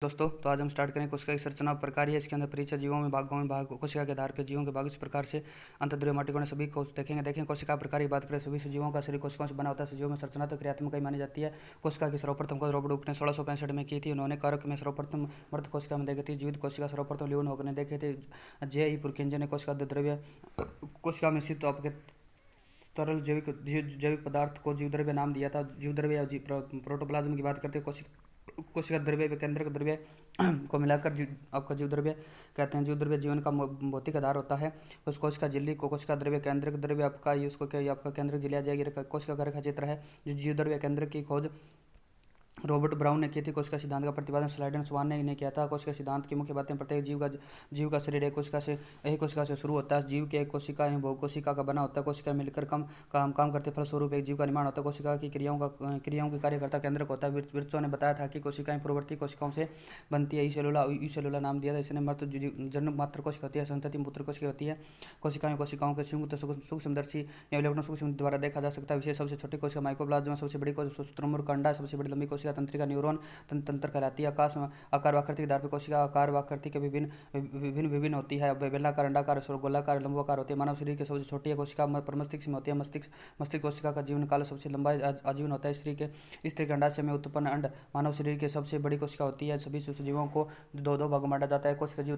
दोस्तों, तो आज हम स्टार्ट करें कोशिका की संरचना और प्रकार है। इसके अंदर परिचय, जीवों में भागों में भाग, कोशिका के आधार पर जीवों के भाग, इस प्रकार से अंतर्द्रव्य माटिकोण सभी को देखें कोशिका प्रकार की बात करें। सभी सजीवों का शरीर कोशिकाओं से बना होता है। सजीवों में संरचना तो क्रियात्मक ही मानी जाती है। कोशिका की सर्वप्रथम खोज रॉबर्ट हुक ने 1665 में की थी। उन्होंने कारक में सर्वप्रथम मृत कोशिका में देखी थी। जीवित कोशिका सर्वप्रथम लियोन हुक ने देखे थे। जे ई पुरकिंजे ने कोशिका द्रव्य कोशिका में स्थित आपके तरल जैविक पदार्थ को जीवद्रव्य नाम दिया था। जीवद्रव्य या प्रोटोप्लाज्म की बात करते हैं। कोशिका द्रव्य व केंद्रक द्रव्य को मिलाकर आपका जीव द्रव्य कहते हैं। जीव द्रव्य जीवन का भौतिक आधार होता है। उस कोशिका झिल्ली को कोशिका द्रव्य केंद्रक द्रव्य आपका उसको क्या आपका केंद्रक झिल्ली आ जाएगी। कोशिका का रेखा चित्र है। जो जीव द्रव्य केंद्रक की खोज रॉबर्ट ब्राउन ने की थी। कोशिका सिद्धांत का प्रतिपादन स्लाइडन स्वान ने किया था। कोशिका सिद्धांत की मुख्य बातें, प्रत्येक जीव का शरीर एक कोशिका से शुरू होता है। जीव के एक कोशिका बहु कोशिका का बना होता है। कोशिका मिलकर काम करते फलस्वरूप एक जीव का निर्माण होता है। कोशिका की क्रियाओं के कार्यकर्ता केंद्रक होता है। विर्ट्सों ने बताया था कि कोशिकाएं पूर्ववर्ती कोशिकाओं से बनती है। यूसेलुला नाम दिया था। इसने मृत जन्म मात्र कोशिका होती है। संतति मूत्र कोशिका होती है। कोशिकाओं के सूक्ष्मदर्शी या इलेक्ट्रॉन सूक्ष्म द्वारा देखा जा सकता है। विशेष सबसे छोटी कोशिका माइक्रोप्लाज्मा, सबसे बड़ी शुतुरमुर्ग अंडा, सबसे बड़ी लंबी कोशिका तंत्रिका न्यूरॉन तंत्र कहलाती है। आकार व आकृति के आधार पर कोशिका आकार व आकृति के विभिन्न होती है। बेलनाकार, अंडाकार, गोलाकार, लंबोकार होती है। मानव शरीर की सबसे छोटी कोशिका मस्तिष्क में होती है। मस्तिष्क कोशिका का जीवन काल सबसे लंबा आजीवन होता है। स्त्री के अंडाशय में उत्पन्न अंड मानव शरीर की सबसे बड़ी कोशिका होती है। सभी सूक्ष्मजीवों को दो भागों में बांटा जाता है। कोशिका जीव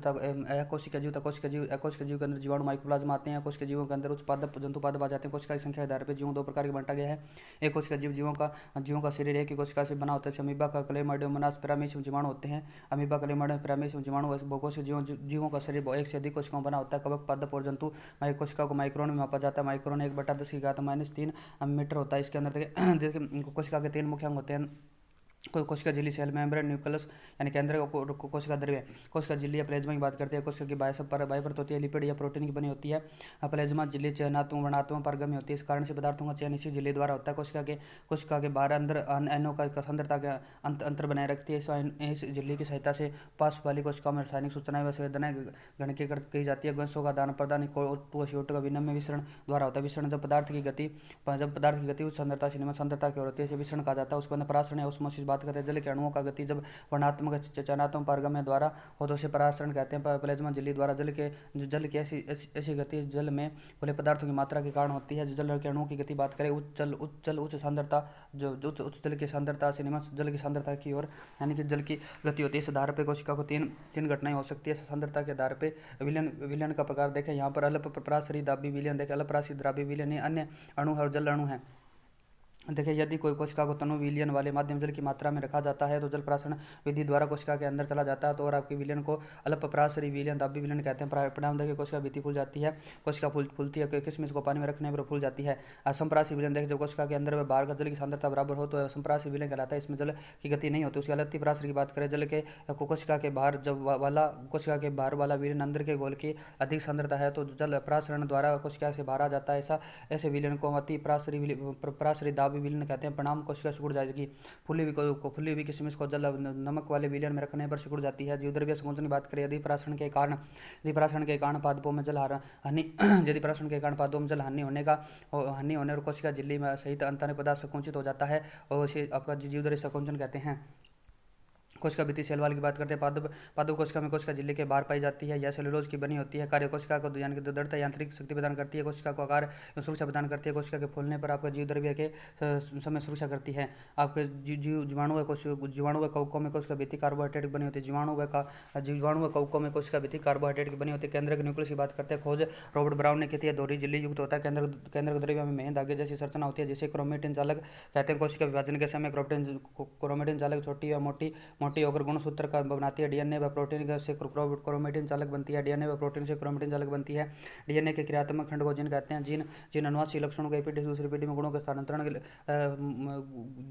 के अंदर जीवाणु माइक्रोप्लाज्मा आते हैं। कोशिका जीवों के अंदर उत्पादक जंतु पादप आ जाते हैं। कोशिका की संख्या के आधार पर जीवों दो प्रकार के बांटा गया है। एक कोशिका जीवों का शरीर एक ही कोशिका से बना होता है। अमीबा का क्लेमाइडोमोनास पैरामीशियम जीवाणु होते हैं। अमीबा क्लेमाइडोमोनास पैरामीशियम जीवाणु बहुकोशिकीय जीवों का शरीर एक से अधिक कोशिकाओं बना होता है। कवक, पादप और जंतु कोशिका को माइक्रोन में मापा जाता है। माइक्रोन 1/10⁻³ मीटर होता है। इसके अंदर देखिए कोशिका के 3 मुख्य अंग होते हैं। कोशिका झिल्ली, सेल मेम्ब्रेन, न्यूक्लियस यानी केंद्र कोशिका द्रव्य। कोशिका झिल्ली या प्लेज्मा की बात करते हैं। कोशिका की बाह्यपरत होती है, लिपिड या प्रोटीन की बनी होती है। प्लेज्मा झिल्ली चयनात्मक वर्णात्मक पारगम्य होती है। इस कारण से पदार्थों का चयन इसी झिल्ली द्वारा होता है। कोशिका के बाहर अंदर एनओ का सांद्रता का अंतर बनाए रखती है। इस झिल्ली की सहायता से पास वाली कोशिकाओं में रासायनिक सूचनाएं व संवेदनाएं गणकीय की जाती है। गैसों का आदान प्रदान CO2 का विनिमय विसरण द्वारा होता है। विसरण जब पदार्थ की गति उच्च सांद्रता से निम्न सांद्रता की ओर होती है, इसे विसरण कहा जाता है। उसके बाद परासरण या ऑस्मोसिस बात करते हैं। जल के अणुओं का गति जब वर्णात्मक चयनात्मक पारगम्य द्वारा हो तो उसे परासरण कहते हैं। प्लाज्मा झिल्ली द्वारा जल की ऐसी गति जल में खुले पदार्थों की मात्रा के कारण होती है। जल के अणुओं की गति बात करें, उच्च सांद्रता उच्च जल की सांद्रता से निम्न जल की सांद्रता की ओर यानी कि जल की गति होती है। इस आधार पर कोशिका को तीन घटनाएं हो सकती है। सांद्रता के आधार पर विलयन का प्रकार देखें। यहाँ पर अल्पपराशरी दाबी विलयन देखें। अल्पपराशरी दाबी विलयन अन्य अणु और जल अणु है। देखिए, यदि कोई कोशिका को तनु विलयन वाले माध्यम जल की मात्रा में रखा जाता है तो जल प्राशन विधि द्वारा कोशिका के अंदर चला जाता है। तो और आपके विलयन को अल्पपराशरी विलयन, दाबी विलयन कहते हैं। परिणाम देखिए, कोशिका भित्ति फूल जाती है। कोशिका फूलती है। किसमिस को पानी में रखने पर फूल जाती है। असंप्राशी विलयन देखिए, जब कोशिका के अंदर व बाहर का जल की सांद्रता बराबर हो तो असंप्राशी विलयन कहलाता है। इसमें जल की गति नहीं होती। उसकी अल्पपराशरी की बात करें, जल के कोशिका के बाहर वाला विलयन अंदर के घोल की अधिक सांद्रता है तो जल प्रासरण द्वारा कोशिका से बाहर आ जाता है। ऐसे विलयन को अति पराशरी दाबी विलयन कहते हैं। परिणाम कोशिका सिकुड़ जाएगी। फूली हुई किशमिश को जल नमक वाले विलयन में रखने पर सिकुड़ जाती है। जीवद्रव्य संकोचन की बात करें, यदि परासरण के कारण पादपों में जल हानि यदि परासरण के कारण पादपों में जल हानि होने और कोशिका झिल्ली में सहित अंतःन पदार्थ संकुचित हो जाता है और उसे आपका जीवद्रव्य संकोचन कहते हैं। कोशिका भित्ति सेल वाल की बात करते हैं। पादप कोशिका में कोशिका झिल्ली के बाहर पाई जाती है। यह सेलुलोज की बनी होती है। कार्य कोशिका को यानी कि दृढ़ता यांत्रिक शक्ति प्रदान करती है। कोशिका को आकार एवं सुरक्षा प्रदान करती है। कोशिका के फूलने पर आपका जीव द्रव्य के समय सुरक्षा करती है। आपके जीवाणु व कवकों में कोशिका भित्ति कार्बोहाइड्रेट बनी होती है। जीवाणु व कवकों में कोशिका भित्ति कार्बोहाइड्रेट की बनी होती है। केंद्रक न्यूक्लियस की बात करते हैं। खोज रॉबर्ट ब्राउन ने की थी। दोहरी झिल्ली युक्त होता है। केंद्रक द्रव्य में मेन धागे जैसी संरचना होती है जिसे क्रोमेटिन चालक कहते हैं। कोशिका विभाजन के समय क्रोमेटिन चालक छोटी या मोटी होकर गुणसूत्र का बनाती है। डीएनए व प्रोटीन से क्रोमेटिन चालक बनती है। डीएनए व प्रोटीन से क्रोमेटिन चालक बनती है। डीएनए के क्रियात्मक खंड को जीन कहते हैं। जीन अनुवांशिक लक्षणों को एक पीढ़ी से दूसरी पीढ़ी में गुणों के स्थानांतरण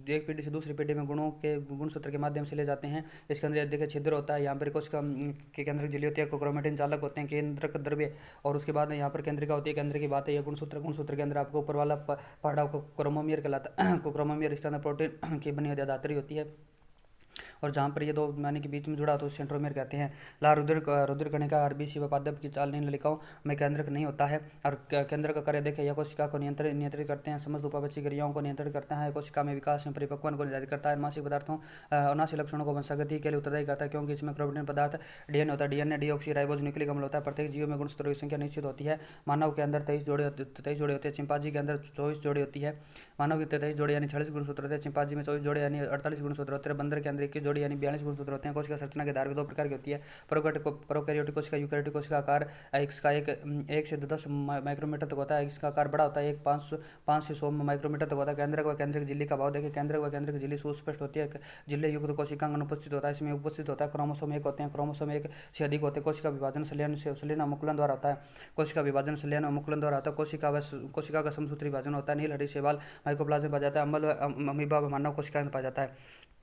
एक पीढ़ी से दूसरी पीढ़ी में गुणों के गुणसूत्र के माध्यम से ले जाते हैं। इसके अंदर देखिए छिद्र होता है। यहाँ पर कोशिका के केंद्रक झिल्ली होती है। क्रोमेटिन चालक होते हैं केंद्रक द्रव्य और उसके बाद यहाँ पर केंद्रिका होती है। केंद्र की बात है। यह गुणसूत्र के अंदर आपको ऊपर वाला पार्ट आपको क्रोमोमियर कहलाता है। क्रोमोमियर इसके अंदर प्रोटीन की बनी होती है, धातु होती है और जहाँ पर ये दो यानी कि बीच में जुड़ा होता है उसे सेंट्रोमियर कहते हैं। लाल रुधिर कणिका आरबीसी व पादप की चाल नलिकाओं में केंद्रक नहीं होता है और केंद्र का कार्य देखें, यह कोशिका को नियंत्रित करते हैं, समस्त उपापचयी क्रियाओं को नियंत्रित करता है, कोशिका में विकास में परिपक्वन को निर्धारित करता है, मानसिक पदार्थों अनुनासिक लक्षणों को वंशागति के लिए उत्तरदायी करता है, क्योंकि इसमें क्रोमेटिन पदार्थ डीएनए होता है। डीएनए डीऑक्सी राइबोज न्यूक्लिक अम्ल होता है। प्रत्येक जीव में गुणसूत्रों की संख्या निश्चित होती है। मानव के अंदर 23 जोड़े होते हैं। चिंपांजी के अंदर 24 जोड़े होती है। मानव के 23 जोड़े यानी 46 गुणसूत्र होते हैं। चिंपांजी में 24 जोड़े यानी 48 गुणसूत्र होते हैं। बंदर के अंदर 21 जोड़े यानी 42 गुणसूत्र होते हैं। कोशिका संरचना के आधार पर दो प्रकार की होती है, प्रोकैरियोटिक कोशिका, यूकैरियोटिक कोशिका का आकार इसका 1 से 10 माइक्रोमीटर तक होता है। इसका आकार बड़ा होता है, 5 से 100 माइक्रोमीटर तक होता है। केंद्रक व केंद्रक झिल्ली का भाव देखें, केंद्रक व केंद्रक झिल्ली सुस्पष्ट होती है। झिल्ली युक्त कोशिकांग अनुपस्थित होता है। इसमें उपस्थित होता है क्रोमोसोम 1 होते हैं। क्रोमोसोम 1 से अधिक होते हैं। कोशिका विभाजन संलयन मुकुलन द्वारा होता है। कोशिका विभाजन संलयन मुकुलन द्वारा होता है। कोशिका का समसूत्री विभाजन होता है। नील हरी शैवाल माइकोप्लाज्म में पाया जाता है। अम्ल अमीबा व मानव कोशिका में पाया जाता है।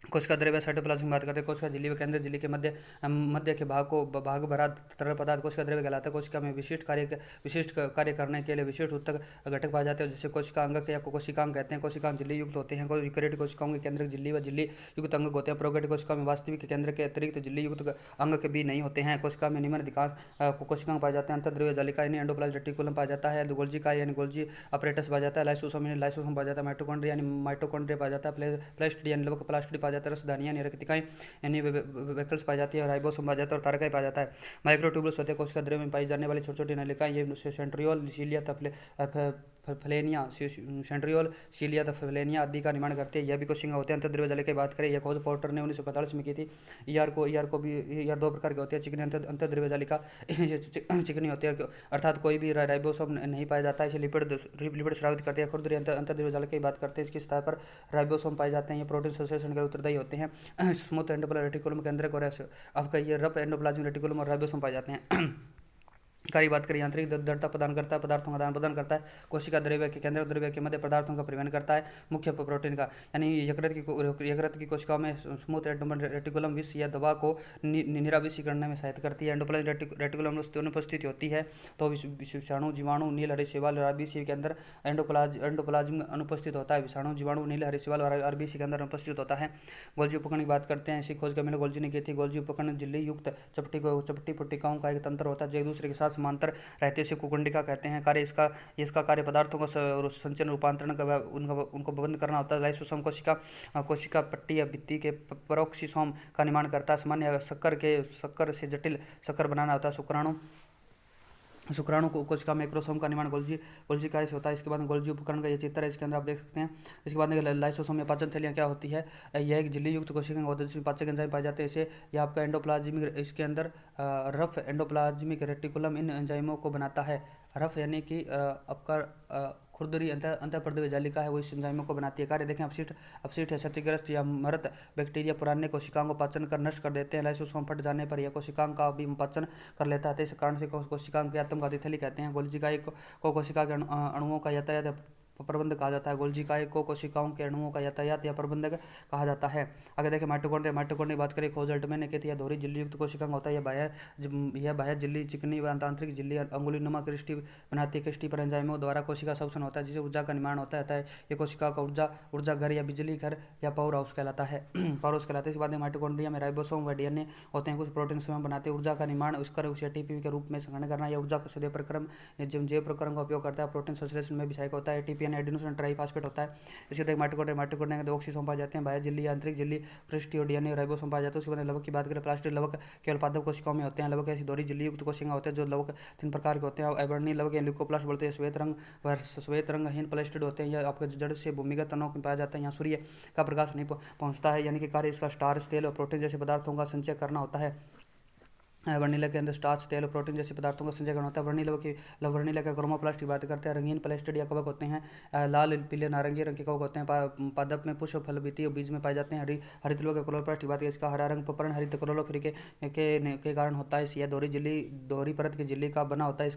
कोशिका द्रव्य साइटोप्लाज्म की बात करते हैं। कोशिका झिल्ली व केंद्र झिल्ली के मध्य के भाग भरा तरल पदार्थ कोशिका द्रव्य कहलाता है। कोशिका में विशिष्ट कार्य करने के लिए विशिष्ट उत्तक घटक पाए जाते हैं, जिसे कोशिका अंगक या कोशिकांग कहते हैं। कोशिकांग झिल्ली युक्त होते हैं। यूकैरियोटिक कोशिकाओं के केंद्रक झिल्ली व झिल्ली युक्त अंगक होते हैं। प्रोकैरियोटिक कोशिका में वास्तविक केंद्र के अतिरिक्त झिल्ली युक्त अंगक भी नहीं होते हैं। कोशिका में निम्न अधिकांश कोशिकांग पाए जाते हैं। अंतर्द्रव्य जालिका यानी एंडोप्लाज्म रेटिकुलम पाया जाता है। गोल्जी का यानी गोल्जी अपरेटस पाया जाता है। लाइसोसोम पाया जाता है। माइटोकॉन्ड्रिया यानी माइटोकॉन्ड्रिया पाया जाता है। प्लास्टिड यानी लवक प्लास्टिड पाया जाता है। रसदानी यानी रक्तिकाएं यानी वेकल्स पाई जाती है। राइबोसोम पाया जाता है और तारकाई पाया जाता है। माइक्रोट्यूबुल्स होते हैं। कोशिका द्रव्य में पाई जाने वाली छोटी छोटी नलिकाएं, ये सेंट्रियोल सीलिया फेलेनिया आदि का निर्माण करते हैं। यह भी कोशिका होते हैं। अंतर्द्रव्य जालिका की बात करें, यह खोज पोर्टर ने 1945 में की थी। ईआर दो प्रकार के होते हैं। चिकनी अंतर्द्रव्य जालिका चिकनी होती है, अर्थात कोई भी राइबोसोम नहीं पाया जाता है। इसे लिपिड स्रावित करते हैं। खुरदरी अंतर्द्रव्य जालिका की बात करते हैं, इसकी सतह पर राइबोसोम पाए जाते हैं। ये प्रोटीन संश्लेषण के उत्तरदायी होते हैं। स्मूथ एंडोप्लाज्मिक रेटिकुलम केंद्रक और आपका ये रफ एंडोप्लाज्मिक रेटिकुलम और राइबोसोम पाए जाते हैं। कार्य बात करें, यांत्रिक दृढ़ता प्रदान करता है, पदार्थों का आदान प्रदान करता है। कोशिका द्रव्य के केंद्रक द्रव्य के मध्य पदार्थों का परिवहन करता है। मुख्य प्रोटीन का यानी यकृत की कोशिकाओं में स्मूथ एंडोप्लाज्मिक रेटिकुलम विष या दवा को निराविषी करने में सहायता करती है। एंडोप्लाज्मिक रेटिकुलम अनुपस्थित होती है तो विषाणु जीवाणु नील हरे शैवाल और आरबीसी के अंदर एंडोप्लाज्म अनुपस्थित होता है। विषाणु जीवाणु नील हरे शैवाल और आरबीसी के अंदर अनुपस्थित होता है। गोल्जी उपकरण की बात करते हैं, इसी खोज का गोल्जी ने की थी। गोल्जी उपकरण झिल्ली युक्त चपटी पुट्टिकाओं का एक तंत्र होता है जो एक दूसरे के साथ समांतर रहते हैं। इसे कुकुंडिका कहते हैं। कार्य इसका कार्य पदार्थों का संचरण रूपांतरण का उनको बंद करना होता है। लाइसोसोम कोशिका पट्टी या भित्ति के पेरोक्सिसोम का निर्माण करता है। सामान्य शक्कर से जटिल शक्कर बनाना होता है। शुक्राणु को कोशिका में एक्रोसोम का निर्माण गोल्जी काय से होता है। इसके बाद गोल्जी उपकरण का ये चित्र है, इसके अंदर आप देख सकते हैं। इसके बाद लाइसोसोम में पाचन थैलियाँ क्या होती है, यह एक झिल्ली युक्त कोशिका होती है जिसमें पाचक एंजाइम पाए जाते हैं। इसे यह आपका एंडोप्लाज्मिक, इसके अंदर रफ एंडोप्लाज्मिक रेटिकुलम इन एंजाइमों को बनाता है। रफ यानी कि आपका खुरदरी अंतःपर्दव्य जालिका है, वो इस एंजाइमों को बनाती है। कार्य देखें, अपशिष्ट या क्षतिग्रस्त या मृत बैक्टीरिया पुराने कोशिकाओं को पाचन कर नष्ट कर देते हैं। लाइसोसोम फट जाने पर यह कोशिकाओं का भी पाचन कर लेता है। इस कारण से कोशिकाओं की आत्मघाती थैली कहते हैं। गोल्जी काय को कोशिका के अणुओं का यातायात प्रबंध कहा जाता है। गोल्जी काय को कोशिकाओं के अणुओं का यातायात या प्रबंधक कहा जाता है। आगे देखें, माइटोकॉन्ड्रिया की बात करें, खोज अल्टमैन ने की थी। यह दोहरी झिल्ली युक्त कोशिकांग होता है। यह बाह्य झिल्ली चिकनी व आंतरिक झिल्ली अंगुलीनुमा क्रिस्टी बनाती है। क्रिस्टी पर एंजाइमों द्वारा कोशिका शोषण होता है जिससे ऊर्जा का निर्माण होता है। ये कोशिका का ऊर्जा घर या बिजली घर या पावर हाउस कहलाता है। इसके बाद माइटोकॉन्ड्रिया में राइबोसोम व डीएनए होते हैं। कुछ प्रोटीन स्वयं बनाते हैं। ऊर्जा का निर्माण उसे एटीपी के रूप में संग्रहण करना या ऊर्जा को जैव प्रक्रम का उपयोग करता है। प्रोटीन संश्लेषण में भी सहायक होता है। एटीपी यानी एडेनोसिन ट्राइफॉस्फेट होता है। इसके बाद माइटोकॉन्ड्रिया के ऑक्सीसोम पाए जाते हैं। बाह्य झिल्ली, आंतरिक झिल्ली, क्रिस्टी और डीएनए राइबोसोम पाए जाते हैं। उसके बाद लवक की बात करें, प्लास्टिड लवक केवल पादप कोशिकाओं में होते हैं। लवक ऐसी दोहरी झिल्ली युक्त कोशिकाएं होते हैं। जो लवक 3 प्रकार के होते हैं। एबर्नी लवक या ल्यूकोप्लास्ट बोलते हैं। श्वेत रंगहीन प्लास्टिड होते हैं। यह आपके जड़ से भूमिगत तनों में पाया जाता है। यहाँ सूर्य का प्रकाश नहीं पहुँचता है, यानी कि कार्य इसका स्टार्च, तेल और प्रोटीन जैसे पदार्थों का संचय करना होता है। वर्णिला के अंदर स्टार्च, तेल और प्रोटीन जैसे पदार्थों का संचय करना होता है। वर्णिला का क्रोमोप्लास्ट की बात करते हैं। रंगीन प्लास्टिड या कवक होते हैं। लाल, पीले, नारंगी रंग के कवक होते हैं। पादप में पुष्प, फल, बीती और बीज में पाए जाते हैं। हरित लोग का क्लोरोप्लास्ट की बात करें, इसका हरा रंग पर्ण हरित क्लोरोफिल के कारण होता है। यह दोहरी परत की झिल्ली का बना होता है।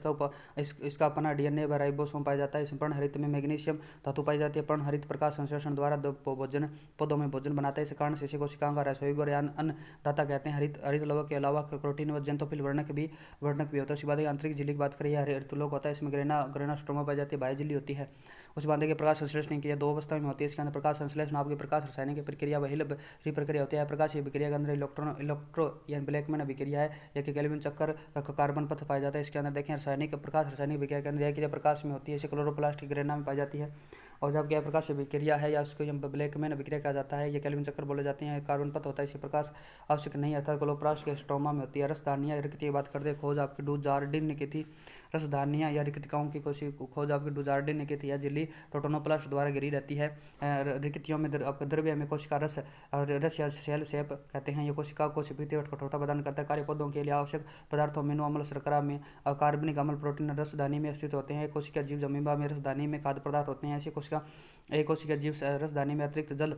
इसका अपना डीएनए व राइबोसोम पाया जाता है। इस पर्ण हरित में मैग्नीशियम धातु पाई जाती है। पर्ण हरित प्रकाश संश्लेषण द्वारा पौधों में भोजन बनाता है। इस कारण से इसे कोशिकाओं का रसोई और अन्नदाता कहते हैं। हरित लवक के अलावा प्रोटीन व जंतुफिल वर्णक भी होता है। उसके बाद आंतरिक झिल्ली की बात करें, यह हरितलोक होता है। इसमें ग्रेना स्ट्रोमा पाई जाती है। बाह्य झिल्ली होती है। उसके बाद देखिए प्रकाश संश्लेषण की दो अवस्था में होती है। इसके अंदर प्रकाश संश्लेषण आपकी प्रकाश रासायनिक प्रक्रिया व हिल प्रक्रिया होती है। प्रकाशीय विक्रिया के अंदर इलेक्ट्रो यानी ब्लैकमैन विक्रिया है, एक केल्विन चक्कर कार्बन पथ पाया जाता है। इसके अंदर देखें रासायनिक प्रकाश रासायनिक विक्रिया के अंदर यह क्रिया प्रकाश में होती है, इसे क्लोरोप्लास्ट की ग्रेना में पाई जाती है। और जब क्या प्रकाश विक्रिया है या उसको ब्लैकमैन विक्रिया कहा जाता है, ये केल्विन चक्कर बोले जाते हैं, कार्बन पथ होता है, इसे प्रकाश आवश्यक नहीं अर्थात क्लोरोप्लास्ट के स्ट्रोमा में होती है। रसधानियाँ रिक्ति की बात करते हैं, खोज आपकी डुजार्डिन ने की थी। रसधानियाँ या रिक्तिकाओं की खोज आपकी डुजार्डिन ने की थी। यह झिल्ली प्रोटोनोप्लास्ट द्वारा घिरी रहती है। रिक्तियों में आपका द्रव्य में कोशिका रस और रस या सेल सेप कहते हैं। ये कोशिका को भित्ति कठोरता प्रदान करता है। कार्य पौधों के लिए आवश्यक पदार्थों अमीनो अम्ल शर्करा में कार्बनिक अम्ल प्रोटीन रसधानी में स्थित होते हैं। कोशिका जीव अमीबा में रसधानी में खाद्य पदार्थ होते हैं। ऐसी कोशिका एक कोशिका जीव रसधानी में अतिरिक्त जल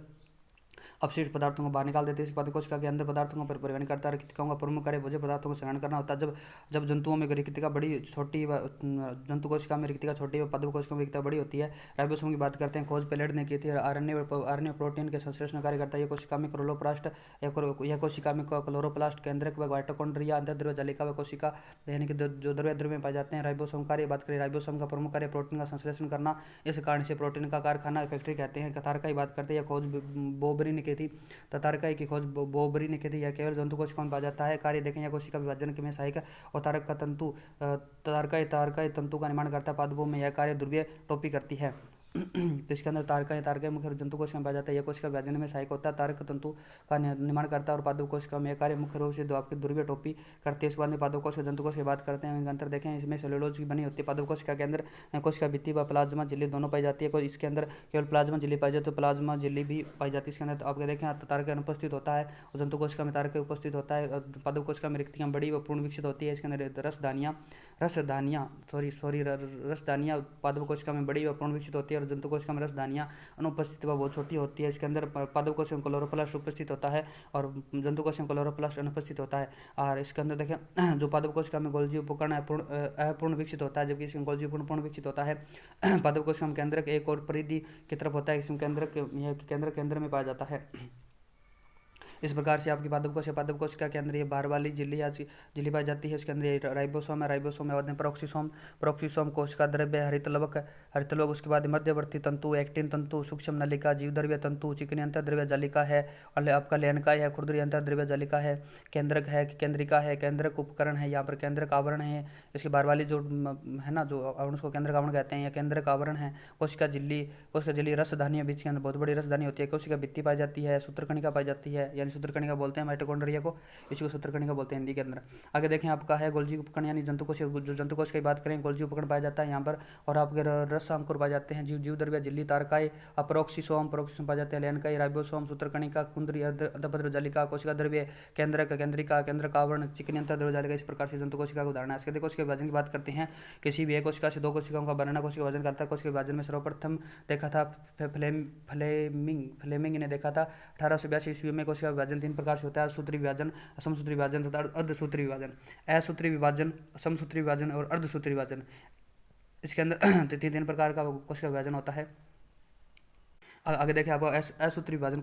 अपशिष्ट पदार्थों को बाहर निकाल देते हैं। इसके बाद कोशिका के अंदर पदार्थों का परिवहन करता है। रिक्तिकाओं का प्रमुख कार्य भोज्य पदार्थों को संग्रहण करना होता है। जब जंतुओं में रिक्तिका बड़ी छोटी जंतु कोशिका में रिक्तिका छोटी व पादप कोशिका में रिक्तिका बड़ी होती है। राइबोसोम की बात करते हैं, खोज पेलेट ने की थी। आरएनए प्रोटीन के संश्लेषण कार्य करता है। यह कोशिका में क्लोरोप्लास्ट यह कोशिका में क्लोरोप्लास्ट केंद्रक व माइटोकॉन्ड्रिया अंतर्द्रव्य जालिका व कोशिका यानी कि जो द्रव्य में पाए जाते हैं। राइबोसोम कार्य बात करें, राइबोसोम का प्रमुख कार्य प्रोटीन का संश्लेषण करना, इस कारण से प्रोटीन का कारखाना फैक्ट्री कहते हैं। कतारका की बात करते हैं, यह खोज बोबरी ने की थी। तारकाई की खोज बोबरी ने की थी। यह केवल जंतु कोशिका में पाया जाता है। कार्य देखें, यह कोशिका विभाजन में सहायक और तारक का तंतु तारकाई तंतु का निर्माण करता है। पादपों में यह कार्य ध्रुवीय टोपी करती है। तो इसके अंदर तारकाई मुख्य जंतु कोशिका में पाया जाता है। यह कोशिका विभाजन में सहायक होता है, तारक तंतु का निर्माण करता है और पादप कोशिका में यह कार्य मुख्य रूप से जो आपकी ध्रुवीय टोपी करती है। इसके बाद में पादप कोशिका जंतु कोशिका की बात करते हैं। इनका अंतर देखें, इसमें सेलुलोज की बनी होती है। पादप कोशिका के अंदर कोशिका भित्ति व प्लाज्मा झिल्ली दोनों पाई जाती है। इसके अंदर केवल प्लाज्मा झिल्ली पाई जाती है, तो प्लाज्मा झिल्ली भी पाई जाती है। इसके अंदर आपके देखें तारक अनुपस्थित होता है और जंतु कोशिका में तारक उपस्थित होता है। पादप कोशिका में रिक्तियाँ बड़ी व पूर्ण विकसित होती है। इसके अंदर रसधानियाँ पादप कोशिका में बड़ी व पूर्ण विकसित होती है और जंतु कोशिका में रसधानियाँ अनुपस्थित व बहुत छोटी होती है। इसके अंदर पादप कोशिका में क्लोरोप्लास्ट उपस्थित होता है और जंतु कोशिका में क्लोरोप्लास्ट अनुपस्थित होता है। और इसके अंदर देखें, जो पादप कोशिका में गोल्जी उपकरण अपूर्ण विकसित होता है, जबकि इसमें गोल्जी पूर्ण विकसित होता है। पादप कोशिका में केंद्रक एक और परिधि की तरफ होता है, इसमें केंद्र में पाया जाता है। इस प्रकार से आपकी पादप कोशिका के अंदर ये बाहर वाली झिल्ली पाई जाती है। इसके अंदर ये राइबोसोम है, राइबोसोम में प्रोक्सीसोम कोशिका द्रव्य, हरितलवक उसके बाद मध्यवर्ती तंतु, एक्टिन तंतु, सूक्ष्म नलिका, जीवद्रव्य तंतु, चिकनी अंतर्द्रव्य जालिका है, आपका लेनकाय है, खुरदरी अंतर्द्रव्य जालिका है, केंद्रक है, केंद्रिका है, केंद्रक उपकरण है, यहाँ पर केंद्रक आवरण है। इसके बाहर वाली जो है ना, जो आवरण उसको केंद्रक आवरण कहते हैं, या केंद्रक आवरण है। कोशिका झिल्ली रसधानी, बीच के अंदर बहुत बड़ी रसधानी होती है। कोशिका भित्ति पाई जाती है, सूत्रकणिका पाई जाती है, सूत्रकणिका बोलते हैं माइटोकॉन्ड्रिया को, इसको सूत्रकणिका बोलते हैं हिंदी के अंदर। आगे देखें, आपका है गोल्जी उपकरण यानी जंतु कोश की बात करें, गोल्जी उपकरण पाया जाता है यहाँ पर। और आपके रस अंकुर पाए जाते हैं, जीवद्रव्य झिल्ली, तारकाई, प्रोक्सीसोम पाए जाते हैं, लेनकाई, राइबोसोम, सूत्रकणिका, कुंद्री, अर्धपत्र जालिका, कोशिका द्रव्य, केंद्रिका, केंद्रक आवरण, चिकनी अंतर्द्रव्य जालिका। इस प्रकार से जंतु कोशिका का उदाहरण है। इसके कोशिका विभाजन की बात करते हैं, किसी भी एक कोशिका से दो कोशिकाओं का बनना कोशिका विभाजन करता है। कोशिका विभाजन में सर्वप्रथम देखा था फ्लेमिंग ने देखा था 1882 ईस्वी में। कोशिका विभाजन तीन प्रकार से होता है, सूत्री विभाजन, समसूत्री विभाजन तथा अर्धसूत्री विभाजन। असूत्री विभाजन, समसूत्री विभाजन और अर्धसूत्री विभाजन, इसके अंदर तीन प्रकार का कोशिका विभाजन होता है। आगे देखें, आपको असूत्री विभाजन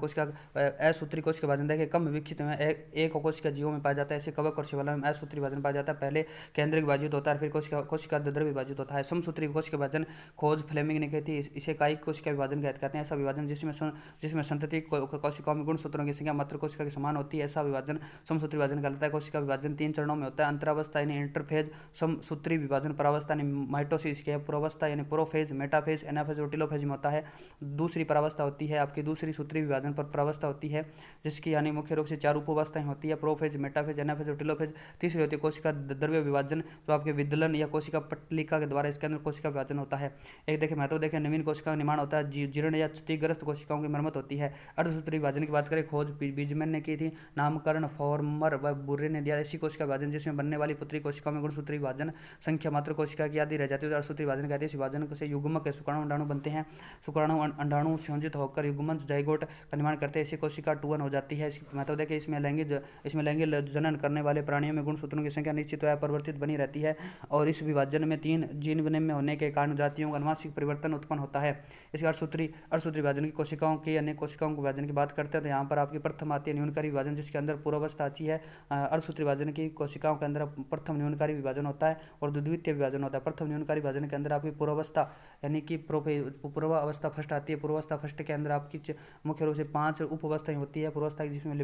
असूत्री कोशिका विभाजन देखें, कम विकसित में एक कोशिका जीवों में पाया जाता है। ऐसे कवक और शिवाला में असूत्री विभाजन पाया जाता है। पहले केंद्र विभाजित होता है, फिर कोशिका द्रव्य विभाजित होता है। समसूत्री कोशिका विभाजन खोज फ्लेमिंग ने की थी, इसे कायिक कोशिका विभाजन कहते हैं। ऐसा विभाजन जिसमें संतति कोशिकाओं में गुण सूत्रों की संख्या मात्र कोशिका के समान होती है, ऐसा विभाजन समसूत्री विभाजन कहलाता है। कोशिका विभाजन तीन चरणों में होता है, अंतरावस्था यानी इंटरफेज, समसूत्री विभाजन परावस्था यानी माइटोसिस के, पूर्वावस्था यानी प्रोफेज, मेटाफेज, एनाफेज और टेलोफेज में होता है। दूसरी परावस्था होती है आपकी, दूसरी सूत्री विभाजन पर प्रावस्था होती है, जिसकी यानी मुख्य रूप से चार उपावस्थाएं होती है, प्रोफेज, मेटाफेज, एनाफेज और टेलोफेज। तीसरी होती है कोशिका द्रव्य विभाजन, जो आपके विदलन या कोशिका पट्टिका के द्वारा इसके अंदर कोशिका विभाजन होता है। एक देखें महत्व देखें, नवीन कोशिका का निर्माण होता है, जीर्ण या क्षतिग्रस्त कोशिकाओं की मरम्मत होती है। अर्धसूत्री विभाजन की बात करें, खोज बीजमैन ने की थी, नामकरण फॉर्मर व बुर्रे ने दिया। ऐसी कोशिका विभाजन जिसमें बनने वाली पुत्री कोशिकाओं में गुणसूत्री विभाजन संख्या मात्र कोशिका की आदि रह जाती है, अर्धसूत्री विभाजन कहते हैं। इस विभाजन से युग्मक शुक्राणु अंडाणु बनते हैं। शुक्राणु अंडाणु पुंजित होकर युग्मंज जाइगोट का निर्माण करते हैं। ऐसी कोशिका 2 1 हो जाती है। इसकी महत्व देखें, इसमें लैंगिक जनन करने वाले प्राणियों में गुणसूत्रों की संख्या निश्चित व अपरिवर्तित बनी रहती है और इस विभाजन में 3 जीन विनिमय होने के कारण जातियों का अनुवांशिक परिवर्तन उत्पन्न होता है। इसके अर्धसूत्री विभाजन की कोशिकाओं की अन्य कोशिकाओं के विभाजन की बात करते हैं तो यहाँ पर आपकी प्रथम आती है न्यूनकारी विभाजन, जिसके अंदर पूर्वावस्था आती है। अर्धसूत्री विभाजन की कोशिकाओं के अंदर प्रथम न्यूनकारी विभाजन होता है और द्वितीय विभाजन होता है। प्रथम न्यूनकारी विभाजन के अंदर आपकी पूर्वावस्था यानी कि पूर्वावस्था फर्स्ट आती है। पूर्वावस्था फर्स्ट के अंदर आपकी मुख्य रूप से 5 उपावस्थाएं होती है पूर्वावस्था की, जिसमें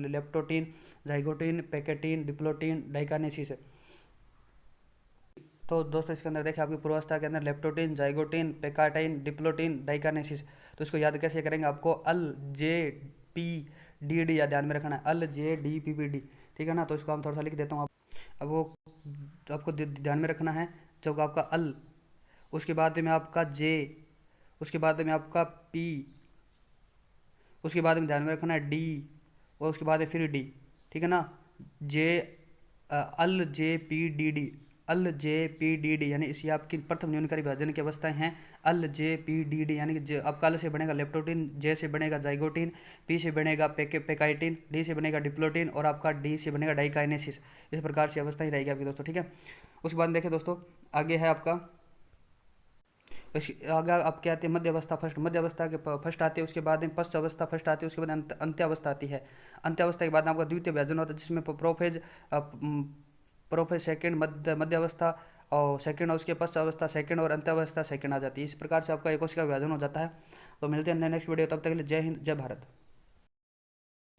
लेप्टोटीन, जाइगोटीन, पैकेटीन, डिप्लोटीन, डाइकानेसिस है। तो दोस्तों इसके अंदर देखिए आपकी पूर्वावस्था के अंदर लेप्टोटीन, जाइगोटीन, पेकाटाइन, डिप्लोटीन, डाइकानेसिस। तो इसको याद कैसे करेंगे, आपको अल जे पी डी डी या ध्यान में रखना है, अल जे डी पी पी डी, ठीक है ना। तो इसको हम थोड़ा सा लिख देता हूँ। अब वो आपको ध्यान में रखना है, जब आपका अल, उसके बाद में आपका जे, उसके बाद में आपका पी, उसके बाद में ध्यान में रखना है डी और उसके बाद में फिर डी, ठीक है ना। जे अल जे पी डी डी, अल जे पी डी डी यानी इसी आपकी प्रथम न्यूनकारी विभाजन की अवस्थाएं हैं। अल जे पी डी डी यानी कि आपका अल से बनेगा लेप्टोटीन, जे से बनेगा जाइगोटीन, पी से बनेगा पेकाइटिन, डी से बनेगा डिप्लोटीन और आपका डी से बनेगा डाइकाइनेसिस। इस प्रकार से अवस्थाएं रहेगी आपकी दोस्तों, ठीक है। उसके बाद देखें दोस्तों, आगे है आपका आगे आप क्या आती है, मध्य अवस्था फर्स्ट, मध्य अवस्था के फर्स्ट आती है। उसके बाद में पश्च अवस्था फर्स्ट आती है। उसके बाद अंत्य अवस्था आती है। अंत्य अवस्था के बाद आपका द्वितीय विभाजन होता है, जिसमें प्रोफेज सेकंड, मध्य अवस्था और सेकंड, और उसके पश्च अवस्था सेकंड और अंत्य अवस्था सेकंड आ जाती है। इस प्रकार से आपका एक कोशिका विभाजन हो जाता है। तो मिलते हैं नेक्स्ट वीडियो, तब तक के लिए जय हिंद, जय भारत।